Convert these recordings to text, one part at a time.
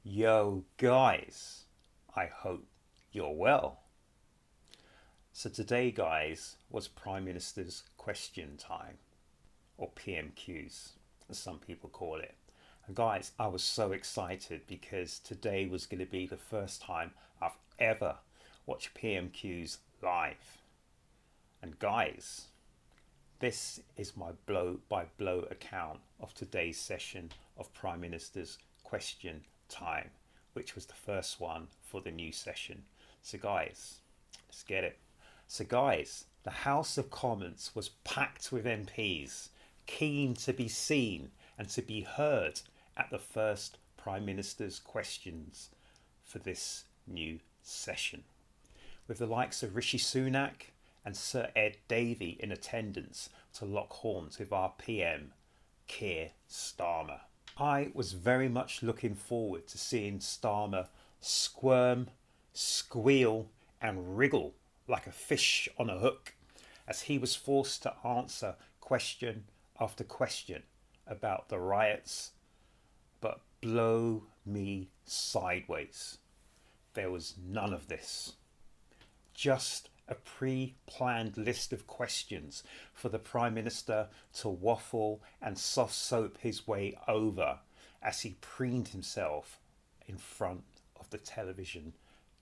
Yo, guys, I hope you're well. So, today, guys, was Prime Minister's question time, or PMQs, as some people call it. And, guys, I was so excited because today was going to be the first time I've ever watched PMQs live. And, guys, this is my blow by blow account of today's session of Prime Minister's question time, which was the first one for the new session. So, guys, let's get it. So, guys, the House of Commons was packed with MPs keen to be seen and to be heard at the first Prime Minister's questions for this new session, with the likes of Rishi Sunak and Sir Ed Davey in attendance to lock horns with our PM, Keir Starmer. I was very much looking forward to seeing Starmer squirm, squeal and wriggle like a fish on a hook as he was forced to answer question after question about the riots, but blow me sideways. There was none of this. Just a pre-planned list of questions for the Prime Minister to waffle and soft soap his way over as he preened himself in front of the television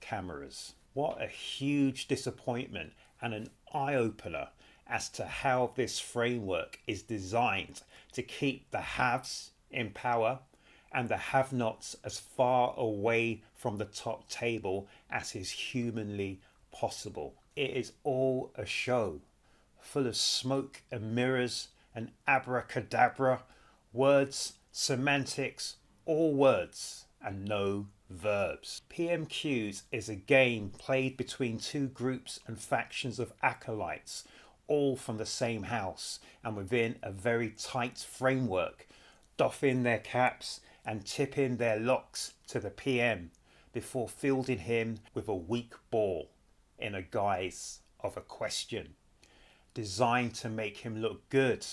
cameras. What a huge disappointment and an eye-opener as to how this framework is designed to keep the haves in power and the have-nots as far away from the top table as is humanly possible. It is all a show, full of smoke and mirrors and abracadabra, words, semantics, all words and no verbs. PMQs is a game played between two groups and factions of acolytes, all from the same house and within a very tight framework, doffing their caps and tipping their locks to the PM before fielding him with a weak ball in a guise of a question, designed to make him look good,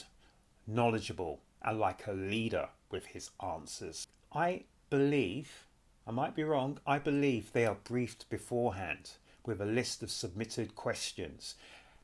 knowledgeable, and like a leader with his answers. I believe, I might be wrong, I believe they are briefed beforehand with a list of submitted questions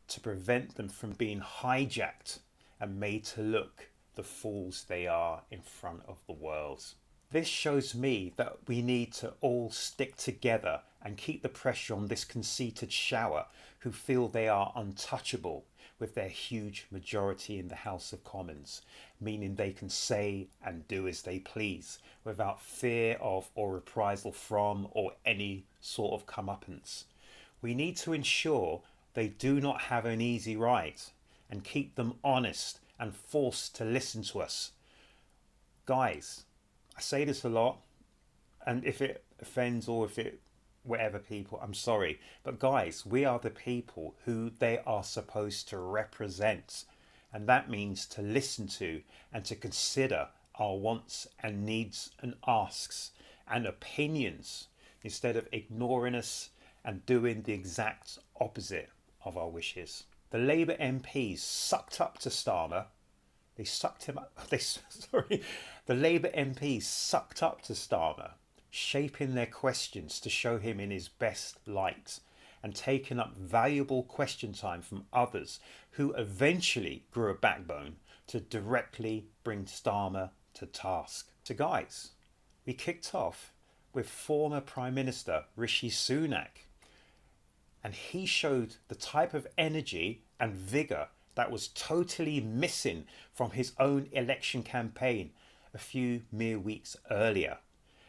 to prevent them from being hijacked and made to look the fools they are in front of the world. This shows me that we need to all stick together and keep the pressure on this conceited shower who feel they are untouchable with their huge majority in the House of Commons, meaning they can say and do as they please without fear of or reprisal from or any sort of comeuppance. We need to ensure they do not have an easy ride and keep them honest and forced to listen to us. Guys, I say this a lot, and if it offends or if it whatever people, I'm sorry. But guys, we are the people who they are supposed to represent. And that means to listen to and to consider our wants and needs and asks and opinions instead of ignoring us and doing the exact opposite of our wishes. The Labour MPs sucked up to Starmer. They sucked him up. The Labour MPs sucked up to Starmer, shaping their questions to show him in his best light and taking up valuable question time from others who eventually grew a backbone to directly bring Starmer to task. So guys, we kicked off with former Prime Minister Rishi Sunak, and he showed the type of energy and vigour that was totally missing from his own election campaign a few mere weeks earlier,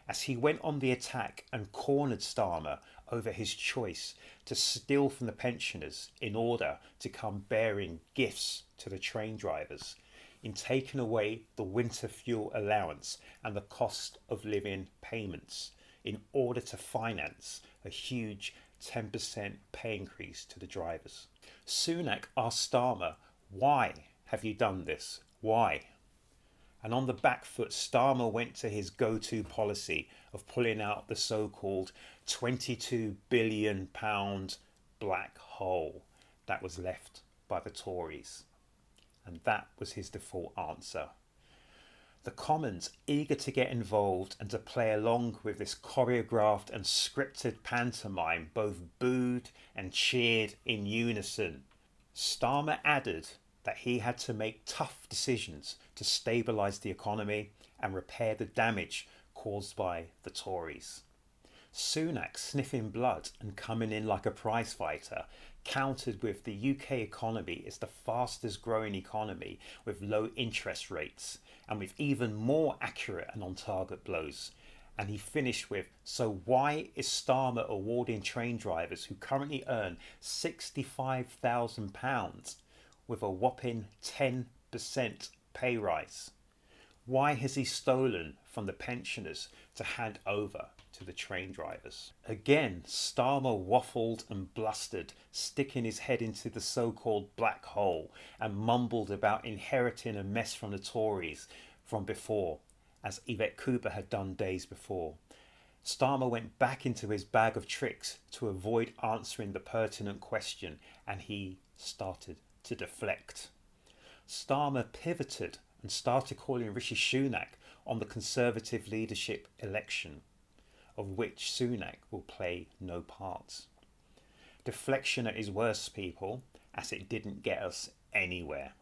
as he went on the attack and cornered Starmer over his choice to steal from the pensioners in order to come bearing gifts to the train drivers, in taking away the Winter Fuel Allowance and the cost of living payments in order to finance a huge 10% pay increase to the drivers. Sunak asked Starmer, "Why have you done this? Why?" And on the back foot, Starmer went to his go-to policy of pulling out the so-called £22 billion black hole that was left by the Tories. And that was his default answer. The Commons, eager to get involved and to play along with this choreographed and scripted pantomime, both booed and cheered in unison. Starmer added that he had to make tough decisions to stabilise the economy and repair the damage caused by the Tories. Sunak, sniffing blood and coming in like a prize fighter, countered with the UK economy is the fastest growing economy with low interest rates and with even more accurate and on target blows. And he finished with, so why is Starmer awarding train drivers who currently earn £65,000 with a whopping 10% pay rise? Why has he stolen from the pensioners to hand over to the train drivers? Again, Starmer waffled and blustered, sticking his head into the so-called black hole, and mumbled about inheriting a mess from the Tories from before, as Yvette Cooper had done days before. Starmer went back into his bag of tricks to avoid answering the pertinent question, and he started to deflect. Starmer pivoted and started calling Rishi Sunak on the Conservative leadership election, of which Sunak will play no part. Deflection at its worst, people, as it didn't get us anywhere.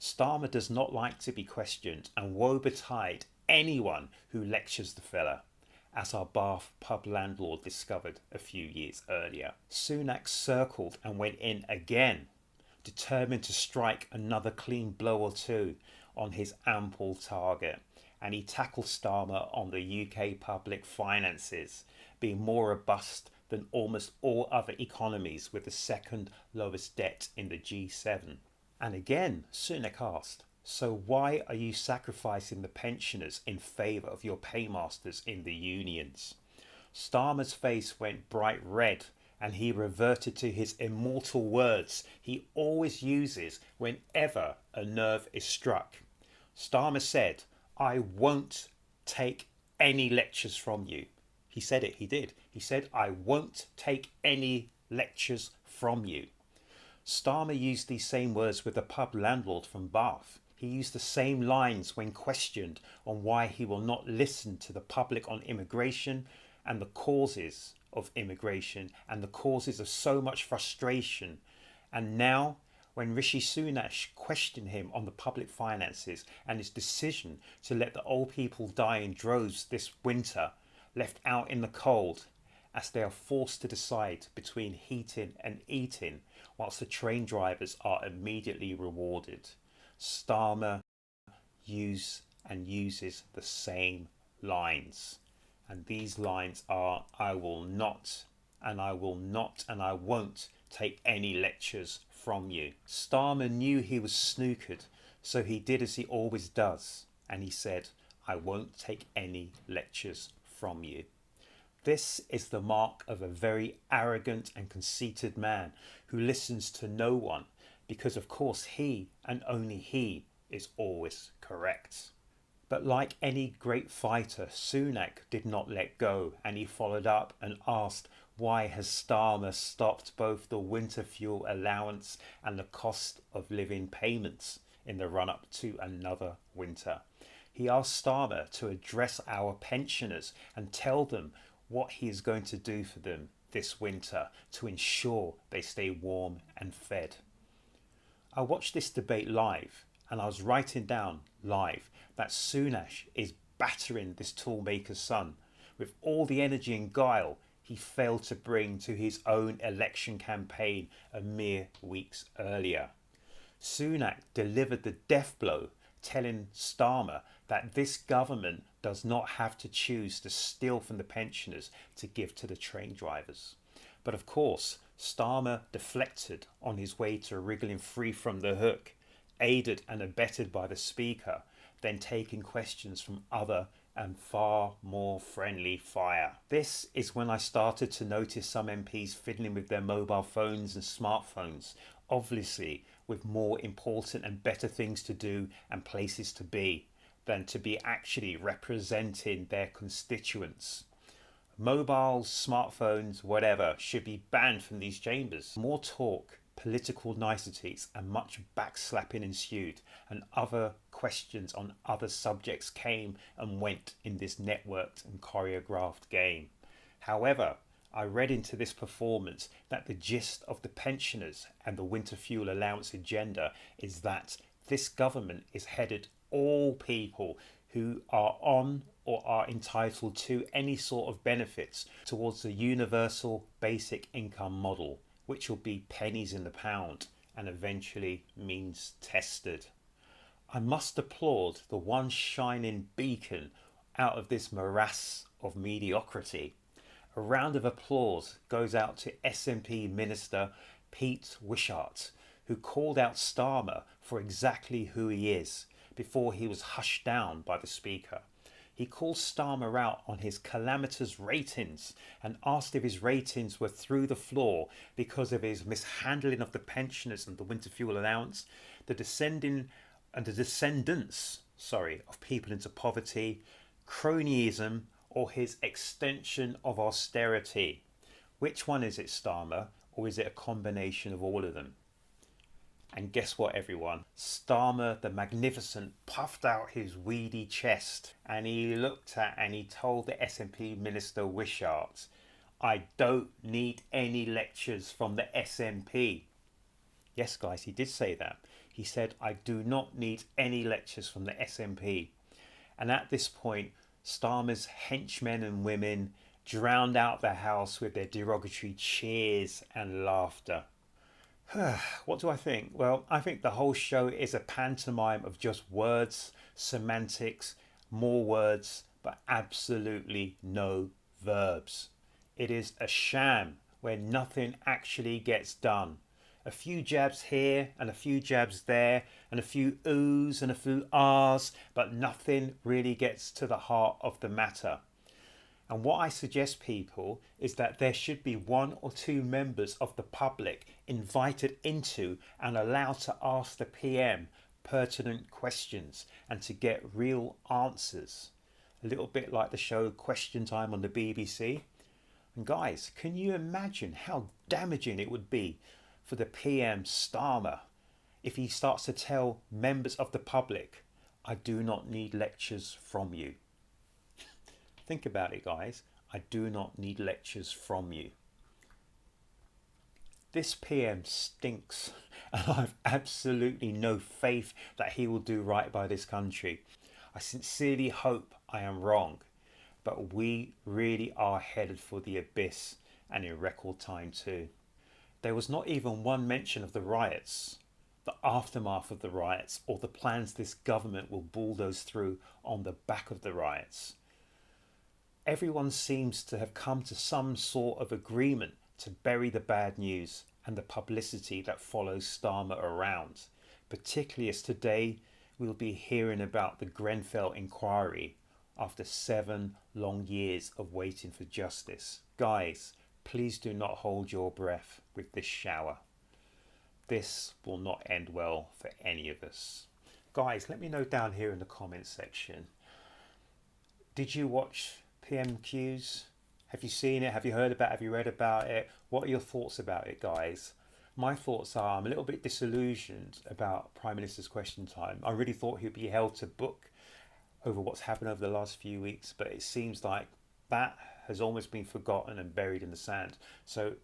Starmer does not like to be questioned, and woe betide anyone who lectures the fella, as our Bath pub landlord discovered a few years earlier. Sunak circled and went in again, determined to strike another clean blow or two on his ample target, and he tackled Starmer on the UK public finances, being more robust than almost all other economies with the second lowest debt in the G7. And again, Sunak asked, so why are you sacrificing the pensioners in favour of your paymasters in the unions? Starmer's face went bright red, and he reverted to his immortal words he always uses whenever a nerve is struck. Starmer said, I won't take any lectures from you. He said it, he did. He said, I won't take any lectures from you. Starmer used these same words with the pub landlord from Bath. He used the same lines when questioned on why he will not listen to the public on immigration and the causes of immigration and the causes of so much frustration. And now, when Rishi Sunak questioned him on the public finances and his decision to let the old people die in droves this winter, left out in the cold, as they are forced to decide between heating and eating, whilst the train drivers are immediately rewarded, Starmer uses the same lines. And these lines are, I will not, and I will not, and I won't take any lectures from you. Starmer knew he was snookered, so he did as he always does, and he said, I won't take any lectures from you. This is the mark of a very arrogant and conceited man who listens to no one, because of course he, and only he, is always correct. But like any great fighter, Sunak did not let go, and he followed up and asked, why has Starmer stopped both the Winter Fuel Allowance and the cost of living payments in the run-up to another winter? He asked Starmer to address our pensioners and tell them what he is going to do for them this winter to ensure they stay warm and fed. I watched this debate live, and I was writing down live that Sunak is battering this toolmaker's son with all the energy and guile he failed to bring to his own election campaign a mere weeks earlier. Sunak delivered the death blow, telling Starmer that this government does not have to choose to steal from the pensioners to give to the train drivers. But of course, Starmer deflected on his way to wriggling free from the hook, aided and abetted by the Speaker, then taking questions from other and far more friendly fire. This is when I started to notice some MPs fiddling with their mobile phones and smartphones, obviously with more important and better things to do and places to be than to be actually representing their constituents. Mobiles, smartphones, whatever, should be banned from these chambers. More talk, political niceties and much backslapping ensued, and other questions on other subjects came and went in this networked and choreographed game. However, I read into this performance that the gist of the pensioners and the Winter Fuel Allowance agenda is that this government is headed all people who are on or are entitled to any sort of benefits towards the universal basic income model, which will be pennies in the pound and eventually means tested. I must applaud the one shining beacon out of this morass of mediocrity. A round of applause goes out to SNP Minister Pete Wishart, who called out Starmer for exactly who he is before he was hushed down by the Speaker. He called Starmer out on his calamitous ratings and asked if his ratings were through the floor because of his mishandling of the pensioners and the Winter Fuel Allowance, the descendants of people into poverty, cronyism, or his extension of austerity. Which one is it, Starmer, or is it a combination of all of them? And guess what, everyone? Starmer the Magnificent puffed out his weedy chest and he looked at and he told the SNP Minister Wishart, "I don't need any lectures from the SNP." Yes, guys, he did say that. He said, "I do not need any lectures from the SNP." And at this point, Starmer's henchmen and women drowned out the house with their derogatory cheers and laughter. What do I think? Well, I think the whole show is a pantomime of just words, semantics, more words, but absolutely no verbs. It is a sham where nothing actually gets done. A few jabs here and a few jabs there and a few oohs and a few ahs, but nothing really gets to the heart of the matter. And what I suggest, people, is that there should be one or two members of the public invited into and allowed to ask the PM pertinent questions and to get real answers. A little bit like the show Question Time on the BBC. And guys, can you imagine how damaging it would be for the PM Starmer if he starts to tell members of the public, "I do not need lectures from you"? Think about it, guys. I do not need lectures from you. This PM stinks, and I have absolutely no faith that he will do right by this country. I sincerely hope I am wrong, but we really are headed for the abyss, and in record time too. There was not even one mention of the riots, the aftermath of the riots, or the plans this government will bulldoze through on the back of the riots. Everyone seems to have come to some sort of agreement to bury the bad news and the publicity that follows Starmer around, particularly as today we'll be hearing about the Grenfell inquiry after 7 long years of waiting for justice. Guys, please do not hold your breath with this shower. This will not end well for any of us. Guys, let me know down here in the comments section. Did you watch PMQs? Have you seen it? Have you heard about it? Have you read about it? What are your thoughts about it, guys? My thoughts are I'm a little bit disillusioned about Prime Minister's Question Time. I really thought he'd be held to book over what's happened over the last few weeks, but it seems like that has almost been forgotten and buried in the sand. So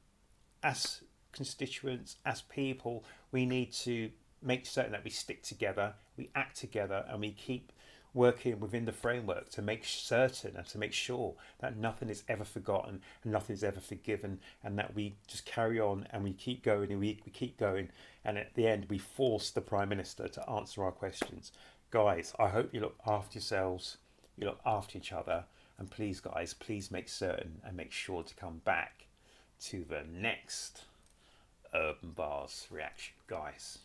as constituents, as people, we need to make certain that we stick together, we act together, and we keep working within the framework to make certain and to make sure that nothing is ever forgotten and nothing is ever forgiven, and that we just carry on and we keep going and we keep going, and at the end we force the Prime Minister to answer our questions. Guys, I hope you look after yourselves, you look after each other, and please guys, please make certain and make sure to come back to the next Urb'n Barz reaction, guys.